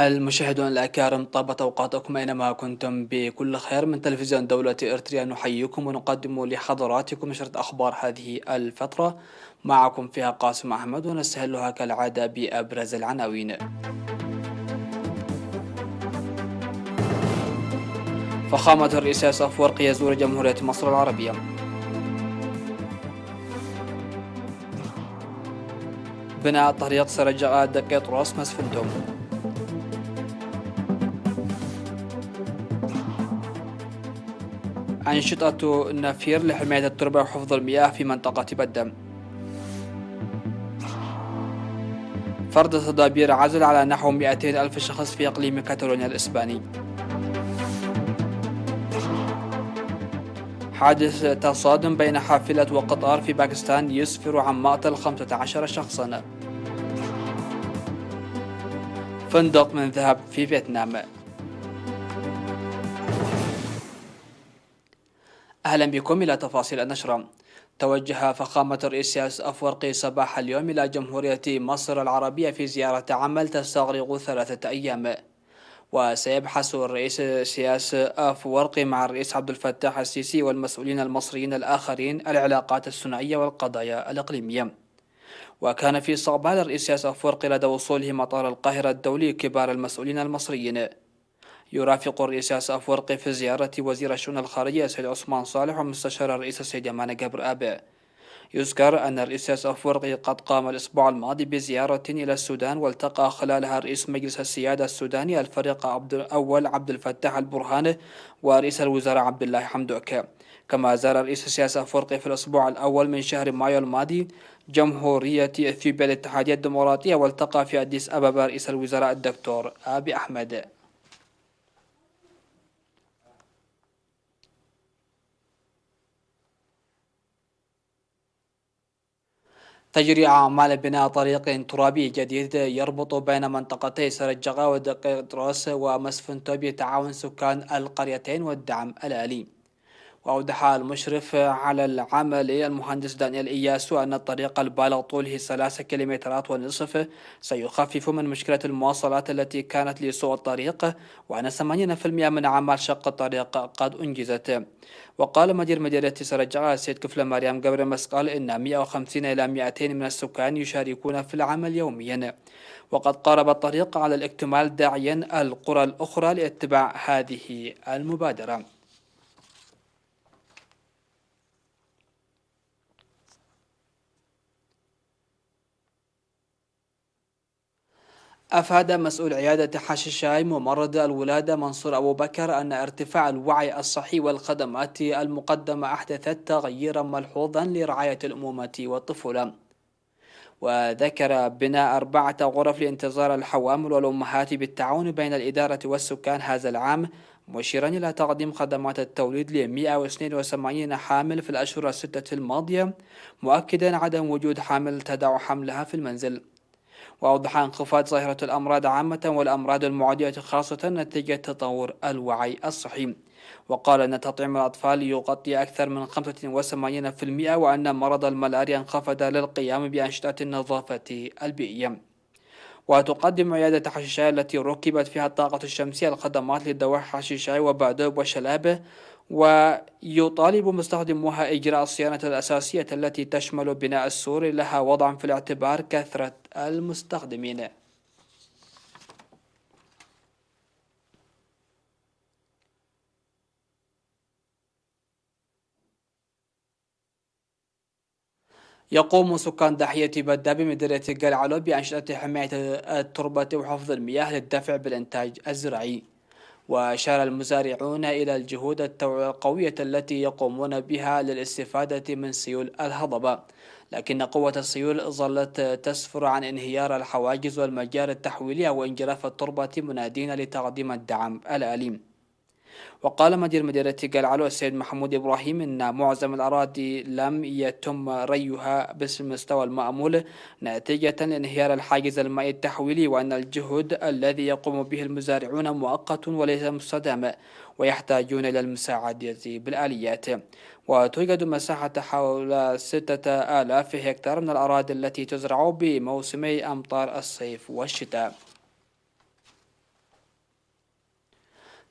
المشاهدون الأكارم، طابت أوقاتكم أينما كنتم بكل خير. من تلفزيون دولة إريتريا نحييكم ونقدم لحضراتكم نشرة أخبار هذه الفترة، معكم فيها قاسم أحمد، ونستهلها كالعادة بأبرز العناوين. فخامة الرئيس إسياس أفورقي يزور جمهورية مصر العربية. بناء طريق سرجاء دقيطروس مسفنتوم. أنشطة نفير لحماية التربة وحفظ المياه في منطقة بدم. فرض تدابير عزل على نحو 200 ألف شخص في إقليم كاتالونيا الإسباني. حادث تصادم بين حافلة وقطار في باكستان يسفر عن مقتل 15 شخصا. فندق من ذهب في فيتنام. أهلا بكم إلى تفاصيل النشرة. توجه فخامة الرئيس إسياس أفورقي صباح اليوم إلى جمهورية مصر العربية في زيارة عمل تستغرق 3 أيام، وسيبحث الرئيس إسياس أفورقي مع الرئيس عبد الفتاح السيسي والمسؤولين المصريين الآخرين العلاقات الثنائية والقضايا الإقليمية. وكان في استقبال الرئيس إسياس أفورقي لدى وصوله مطار القاهرة الدولي كبار المسؤولين المصريين. يرافق الرئيس إسياس أفورقي في زيارة وزير الشؤون الخارجية السيد عثمان صالح ومستشار الرئيس السيد يمان جبر آبي. يذكر أن الرئيس إسياس أفورقي قد قام الأسبوع الماضي بزيارة إلى السودان، والتقى خلالها رئيس مجلس السيادة السوداني الفريق عبد الفتاح البرهان ورئيس الوزراء عبد الله حمدوك. كما زار الرئيس إسياس أفورقي في الأسبوع الأول من شهر مايو الماضي جمهورية إثيوبيا الاتحادية الديمقراطية، والتقى في أديس أبابا رئيس الوزراء الدكتور آبي أحمد. تجري أعمال بناء طريق ترابي جديد يربط بين منطقتي سرجغا ودقيطروس ومسفنتو بتعاون سكان القريتين والدعم الآلي. وأوضح المشرف على العمل المهندس دانيال إياسو أن الطريق البالغ طوله 3 كيلومترات ونصف سيخفف من مشكلة المواصلات التي كانت لسوء الطريق، وأن 80% من أعمال شق الطريق قد أنجزت. وقال مدير مديرية سرجعة السيد كفل مريم قبر مسقال إن 150 إلى 200 من السكان يشاركون في العمل يوميا، وقد قارب الطريق على الاكتمال، داعيا القرى الأخرى لاتباع هذه المبادرة. أفاد مسؤول عيادة حشيشاي ممرض الولادة منصور أبو بكر أن ارتفاع الوعي الصحي والخدمات المقدمة أحدثت تغييرا ملحوظا لرعاية الأمومة والطفولة. وذكر بناء 4 غرف لانتظار الحوامل والأمهات بالتعاون بين الإدارة والسكان هذا العام، مشيرا إلى تقديم خدمات التوليد ل 182 حامل في الأشهر الستة الماضية، مؤكدا عدم وجود حامل تدع حملها في المنزل. وأوضح انخفاض ظاهرة الأمراض عامة والأمراض المعدية خاصة نتيجة تطور الوعي الصحي. وقال أن تطعيم الأطفال يغطي أكثر من 85%، وأن مرض الملاريا انخفض للقيام بأنشطة النظافة البيئية. وتقدم عيادة حشيشاي التي ركبت فيها الطاقة الشمسية الخدمات لدواء حشيشاي وبعدوب وشلابه، ويطالب مستخدموها إجراء الصيانة الأساسية التي تشمل بناء السور لها، وضعا في الاعتبار كثرة المستخدمين. يقوم سكان ضاحية بدة بمديرية قلعلو بأنشطة حماية التربة وحفظ المياه للدفع بالإنتاج الزراعي. وأشار المزارعون إلى الجهود القوية التي يقومون بها للاستفادة من سيول الهضبة، لكن قوة السيول ظلت تسفر عن انهيار الحواجز والمجاري التحويلية وانجراف التربة، منادين لتقديم الدعم الآلي. وقال مدير مديرية قلعلو السيد محمود إبراهيم إن معظم الأراضي لم يتم ريها بالمستوى المأمول نتيجة لانهيار الحاجز المائي التحويلي، وأن الجهد الذي يقوم به المزارعون مؤقت وليس مستدام، ويحتاجون إلى المساعدة بالآليات. وتوجد مساحة حول 6000 هكتار من الأراضي التي تزرع بموسمي أمطار الصيف والشتاء.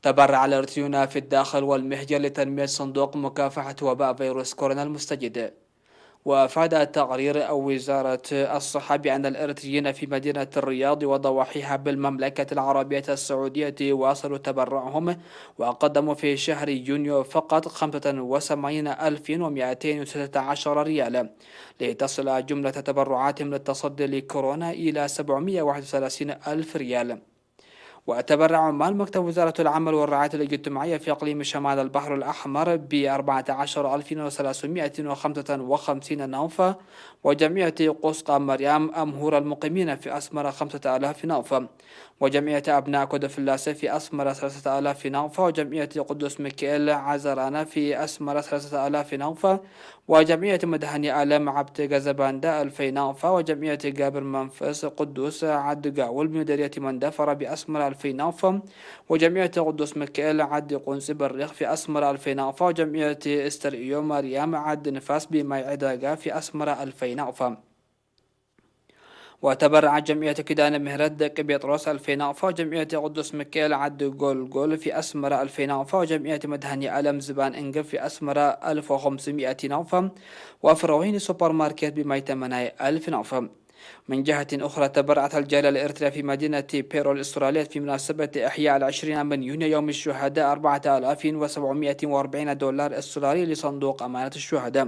تبرع الإرثيون في الداخل والمهجر لتنمية صندوق مكافحة وباء فيروس كورونا المستجد. وأفاد تقرير أو وزارة الصحة بأن الإرثيين في مدينة الرياض وضواحيها بالمملكة العربية السعودية واصلوا تبرعهم، وقدموا في شهر يونيو فقط 85,216 ريال، لتصل جملة تبرعاتهم للتصدي لكورونا إلى 731 ألف ريال. وتبرع عمال مكتب وزارة العمل والرعاية الاجتماعية في إقليم شمال البحر الأحمر ب14,355 نوفة، وجمعية قسقى مريم أمهور المقيمين في أسمر 5,000 نوفة، وجمعية أبناء كودفلاس في أسمر 3,000 نوفة، وجمعية قدس ميكائيل عزرانة في أسمر 3,000 نوفة، وجمعية مدهني آلام عبد جزباندا 2000 نوفة، وجمعية جابر منفس قدوس عد قاول بمديرية مندفر بأسمر 2000 نوفة، وجمعية قدس ميكائيل عد قنص بالريخ في أسمر 2000 نوفة، وجمعية استرئيو مريم عد نفاس بميعداقا في أسمر 2000 نوفة. وتبرع جمعية كيدان مهرد بيطرس 2000 نوفة، وجمعية قدس ميكائيل عد جول في أسمر 2000 نوفة، وجمعية مدهني ألم زبان إنجب في أسمر 1500 نوفة، وفروين سوبر ماركت بميتمناي 1000 نوفة. من جهة أخرى تبرعت الجالية الإرثرية في مدينة بيرو الأسترالية في مناسبة إحياء 20 من يونيو يوم الشهداء 4740 دولار استرالي لصندوق أمانة الشهداء.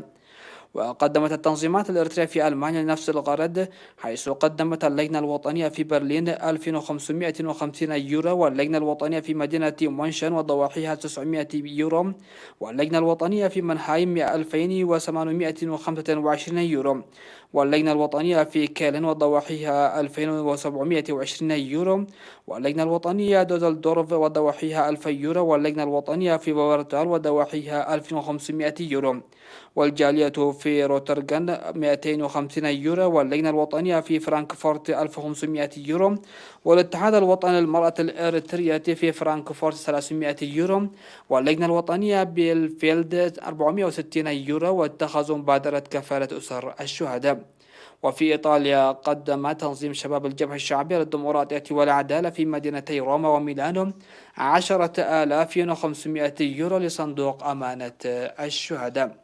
وقدمت التنظيمات الإرثرية في ألمانيا لنفس الغرض، حيث قدمت اللجنة الوطنية في برلين 2550 يورو، واللجنة الوطنية في مدينة مونشن وضواحيها 900 يورو، واللجنة الوطنية في منهايم 2825 يورو، واللجنة الوطنية في كيلن وضواحيها 2720 يورو، واللجنة الوطنية دوزلدورف وضواحيها 1000 يورو، واللجنة الوطنية في بورتال وضواحيها 1500 يورو، والجالية في روترغان 250 يورو، واللجنة الوطنية في فرانكفورت 1500 يورو، والاتحاد الوطني للمرأة الإريترية في فرانكفورت 300 يورو، واللجنة الوطنية بيلفيلد 460 يورو، واتخذوا مبادرة كفالة أسر الشهداء. وفي إيطاليا قدم تنظيم شباب الجبهة الشعبية للديمقراطية والعدالة في مدينتي روما وميلانو 10,500 يورو لصندوق أمانة الشهداء.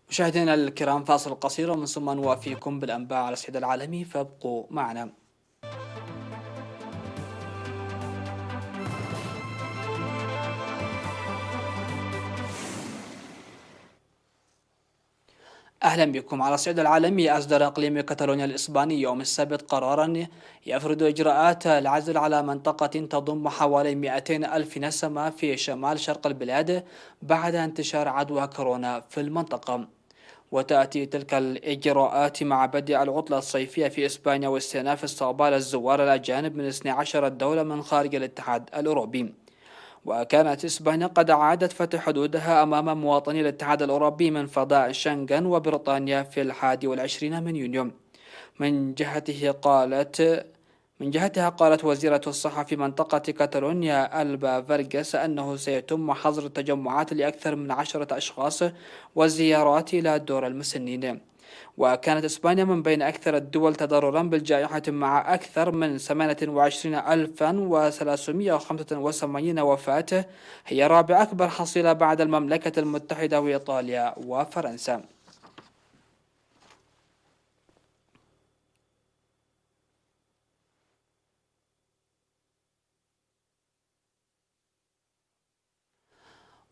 مشاهدينا الكرام، فاصل قصير ومن ثم نوافيكم بالأنباء على الصعيد العالمي، فابقوا معنا. أهلا بكم. على الصعيد العالمي، أصدر إقليم كاتالونيا الإسباني يوم السبت قرارا يفرض إجراءات العزل على منطقة تضم حوالي 200 ألف نسمة في شمال شرق البلاد بعد انتشار عدوى كورونا في المنطقة. وتأتي تلك الإجراءات مع بدء العطلة الصيفية في إسبانيا واستئناف استقبال الزوار الأجانب من 12 دولة من خارج الاتحاد الأوروبي. وكانت إسبانيا قد أعادت فتح حدودها أمام مواطني الاتحاد الأوروبي من فضاء شنغن وبريطانيا في 21 من يونيو. من جهتها قالت وزيرة الصحة في منطقة كاتالونيا ألبا فارغاس أنه سيتم حظر التجمعات لأكثر من 10 أشخاص والزيارات إلى دور المسنين. وكانت إسبانيا من بين أكثر الدول تضررا بالجائحة مع أكثر من 28,385 وفاة، هي رابع أكبر حصيلة بعد المملكة المتحدة وإيطاليا وفرنسا.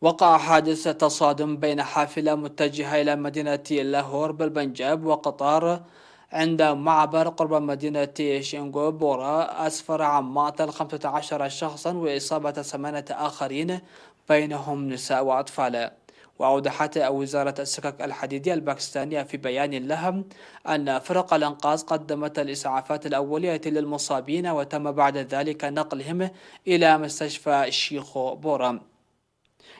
وقع حادث تصادم بين حافلة متجهة إلى مدينة لاهور بالبنجاب وقطار عند معبر قرب مدينة شنغوبورا، أسفر عن مقتل 15 شخصا وإصابة 8 آخرين بينهم نساء وأطفال. وأوضحت وزارة السكك الحديدية الباكستانية في بيان لها أن فرق الإنقاذ قدمت الإسعافات الأولية للمصابين، وتم بعد ذلك نقلهم إلى مستشفى شيخو بورا.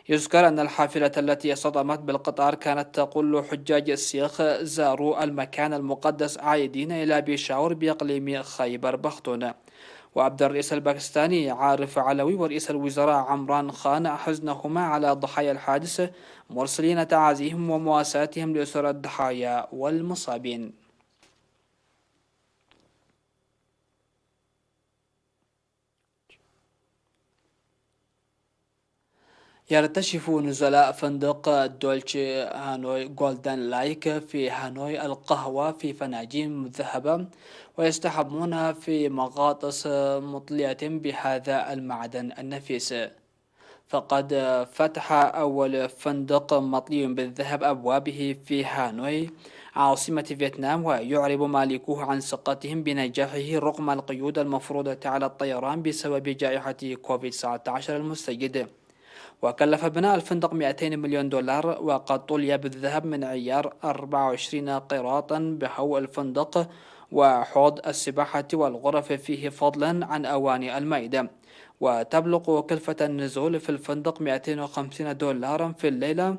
يذكر أن الحافلة التي اصطدمت بالقطار كانت تقول حجاج السيخ زاروا المكان المقدس عائدين إلى بيشاور بإقليم خيبر بختون. وأبدى الرئيس الباكستاني عارف علوي ورئيس الوزراء عمران خان حزنهما على ضحايا الحادث، مرسلين تعازيهم ومواساتهم لأسر الضحايا والمصابين. يرتشف نزلاء فندق دولتشي هانوي جولدن لايك في هانوي القهوة في فناجين مذهبة، ويستحمون في مغاطس مطلية بهذا المعدن النفيس. فقد فتح أول فندق مطلي بالذهب أبوابه في هانوي عاصمة فيتنام، ويعرب مالكوه عن ثقتهم بنجاحه رغم القيود المفروضة على الطيران بسبب جائحة كوفيد-19 المستجد. وكلف بناء الفندق 200 مليون دولار، وقد طلي بالذهب من عيار 24 قيراطا بهو الفندق وحوض السباحة والغرف فيه، فضلا عن أواني المائدة. وتبلغ كلفة النزول في الفندق 250 دولارا في الليلة،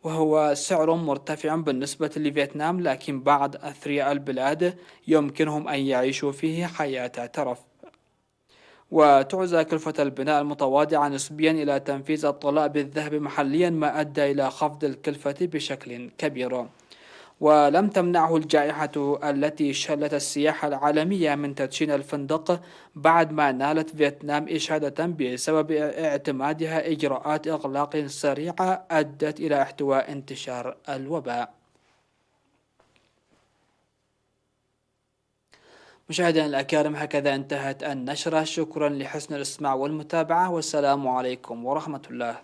وهو سعر مرتفع بالنسبة لفيتنام، لكن بعض أثرياء البلاد يمكنهم أن يعيشوا فيه حياة ترف. وتعزى كلفة البناء المتواضعة نسبيا إلى تنفيذ الطلاء بالذهب محليا، ما أدى إلى خفض الكلفة بشكل كبير. ولم تمنعه الجائحة التي شلت السياحة العالمية من تدشين الفندق، بعد ما نالت فيتنام إشادة بسبب اعتمادها إجراءات إغلاق سريعة أدت إلى احتواء انتشار الوباء. مشاهدينا الأكارم، هكذا انتهت النشرة. شكرا لحسن الاستماع والمتابعة، والسلام عليكم ورحمة الله.